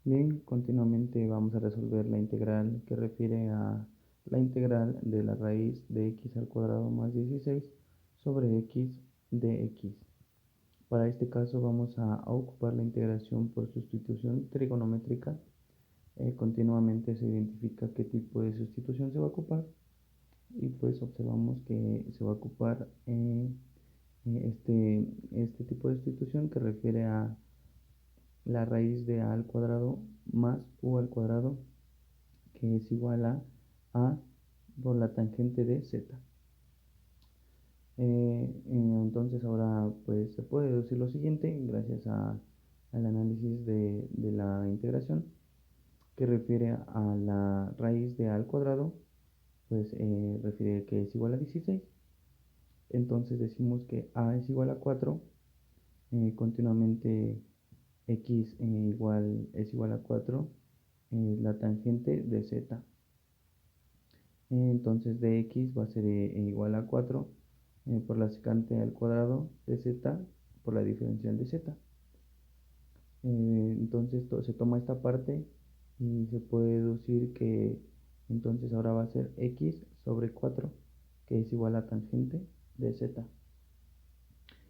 Bien, continuamente vamos a resolver la integral que refiere a la integral de la raíz de x al cuadrado más 16 sobre x de x. Para este caso vamos a ocupar la integración por sustitución trigonométrica. Continuamente se identifica qué tipo de sustitución se va a ocupar y pues observamos que se va a ocupar este tipo de sustitución que refiere a la raíz de a al cuadrado más u al cuadrado, que es igual a por la tangente de z. Entonces ahora pues se puede deducir lo siguiente gracias al análisis de la integración que refiere a la raíz de a al cuadrado, pues refiere que es igual a 16. Entonces decimos que a es igual a 4, continuamente x es igual a 4, la tangente de z. Entonces de x va a ser igual a 4 por la secante al cuadrado de z por la diferencial de z. Entonces se toma esta parte y se puede deducir que entonces ahora va a ser x sobre 4, que es igual a tangente de z.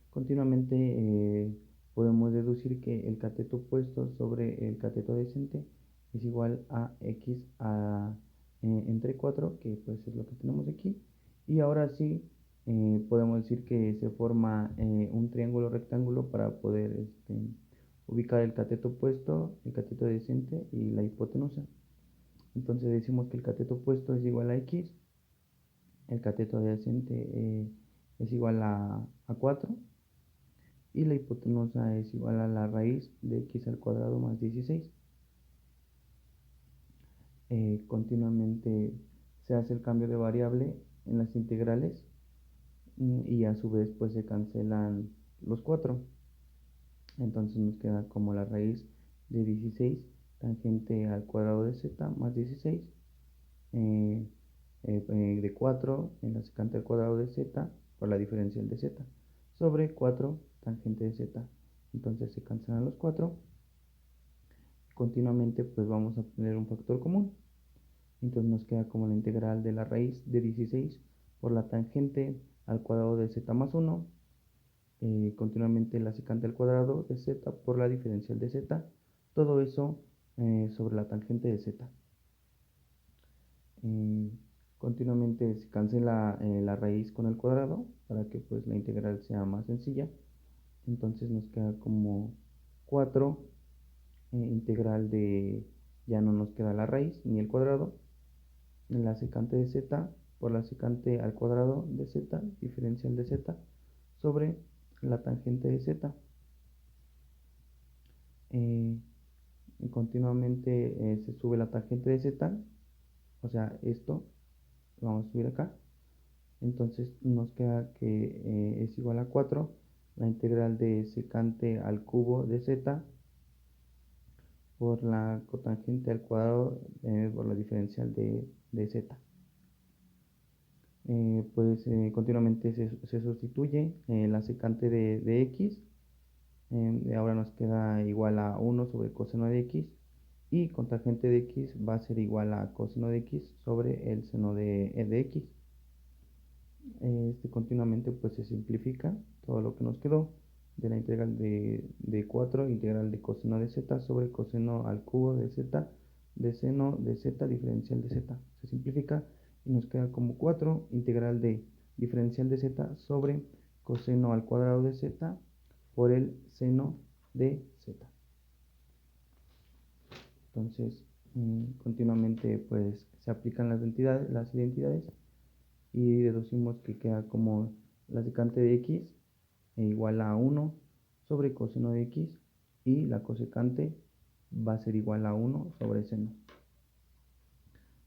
Continuamente podemos deducir que el cateto opuesto sobre el cateto adyacente es igual a x entre 4, que pues es lo que tenemos aquí. Y ahora sí podemos decir que se forma un triángulo rectángulo para poder ubicar el cateto opuesto, el cateto adyacente y la hipotenusa. Entonces decimos que el cateto opuesto es igual a x, el cateto adyacente es igual a 4 y la hipotenusa es igual a la raíz de x al cuadrado más 16. Continuamente se hace el cambio de variable en las integrales y a su vez pues se cancelan los 4. Entonces nos queda como la raíz de 16 tangente al cuadrado de z más 16 de 4 en la secante al cuadrado de z por la diferencial de z sobre 4 tangente de z. Entonces se cancelan los 4. Continuamente pues vamos a obtener un factor común. Entonces nos queda como la integral de la raíz de 16 por la tangente al cuadrado de z más 1. Continuamente la secante al cuadrado de z por la diferencial de z. Todo eso sobre la tangente de z. Continuamente se cancela la raíz con el cuadrado para que pues la integral sea más sencilla. Entonces nos queda como 4 integral de, ya no nos queda la raíz ni el cuadrado, en la secante de z por la secante al cuadrado de z, diferencial de z, sobre la tangente de z. Continuamente se sube la tangente de z, o sea, esto lo vamos a subir acá. Entonces nos queda que es igual a 4 la integral de secante al cubo de z por la cotangente al cuadrado por la diferencial de z. Pues continuamente se sustituye la secante de x. Ahora nos queda igual a 1 sobre coseno de x, y cotangente de x va a ser igual a coseno de x sobre el seno de x. Continuamente pues se simplifica todo lo que nos quedó de la integral de 4, integral de coseno de z sobre coseno al cubo de z de seno de z diferencial de z. Se simplifica y nos queda como 4 integral de diferencial de z sobre coseno al cuadrado de z por el seno de z. Entonces continuamente pues se aplican las identidades y deducimos que queda como la secante de x igual a 1 sobre coseno de x, y la cosecante va a ser igual a 1 sobre seno.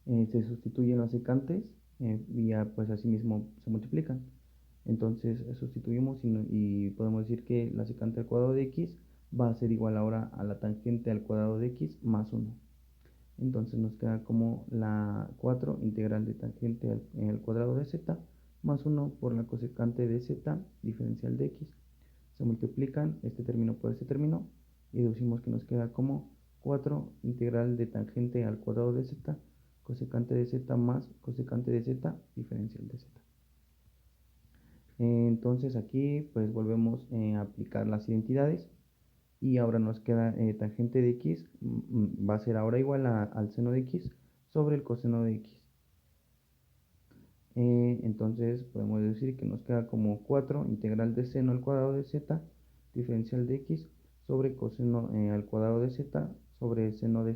Se sustituyen las secantes y ya pues así mismo se multiplican. Entonces sustituimos y podemos decir que la secante al cuadrado de x va a ser igual ahora a la tangente al cuadrado de x más 1. Entonces nos queda como la 4 integral de tangente al cuadrado de z más 1 por la cosecante de z diferencial de x. Se multiplican este término por este término y deducimos que nos queda como 4 integral de tangente al cuadrado de z, cosecante de z más cosecante de z, diferencial de z. Entonces aquí pues volvemos a aplicar las identidades y ahora nos queda tangente de x va a ser ahora igual al seno de x sobre el coseno de x. Entonces podemos decir que nos queda como 4 integral de seno al cuadrado de z diferencial de x sobre coseno al cuadrado de z sobre seno de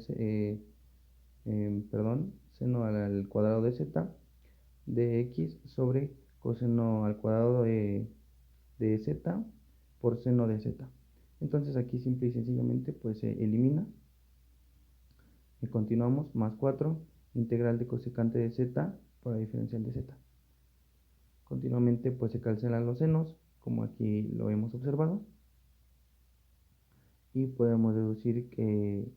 seno al cuadrado de z de x sobre coseno al cuadrado de z por seno de z. Entonces aquí simple y sencillamente pues se elimina y continuamos más 4 integral de cosecante de z por la diferencial de z. Continuamente pues se cancelan los senos, como aquí lo hemos observado, y podemos deducir que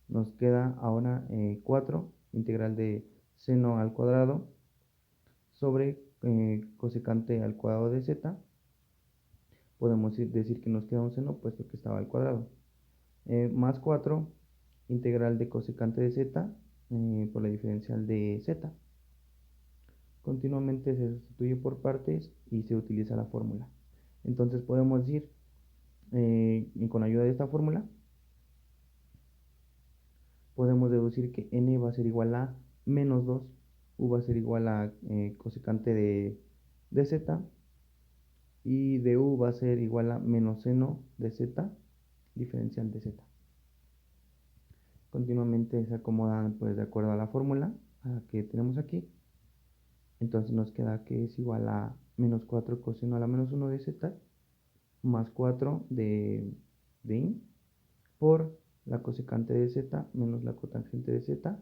nos queda ahora 4 integral de seno al cuadrado sobre cosecante al cuadrado de z. Podemos decir que nos queda un seno puesto que estaba al cuadrado. Más 4 integral de cosecante de z por la diferencial de z. Continuamente se sustituye por partes y se utiliza la fórmula. Entonces podemos decir, con ayuda de esta fórmula, podemos deducir que n va a ser igual a menos 2, u va a ser igual a cosecante de z, y de u va a ser igual a menos seno de z, diferencial de z. Continuamente se acomodan pues de acuerdo a la fórmula que tenemos aquí. Entonces nos queda que es igual a menos 4 coseno a la menos 1 de z más 4 de in por la cosecante de z menos la cotangente de z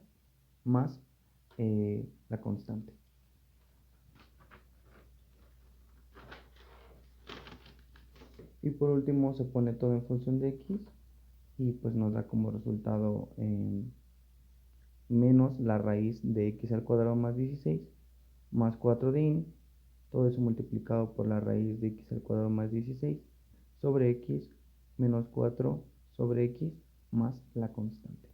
más la constante. Y por último se pone todo en función de x y pues nos da como resultado menos la raíz de x al cuadrado más 16 más 4 de in, todo eso multiplicado por la raíz de x al cuadrado más 16 sobre x menos 4 sobre x más la constante.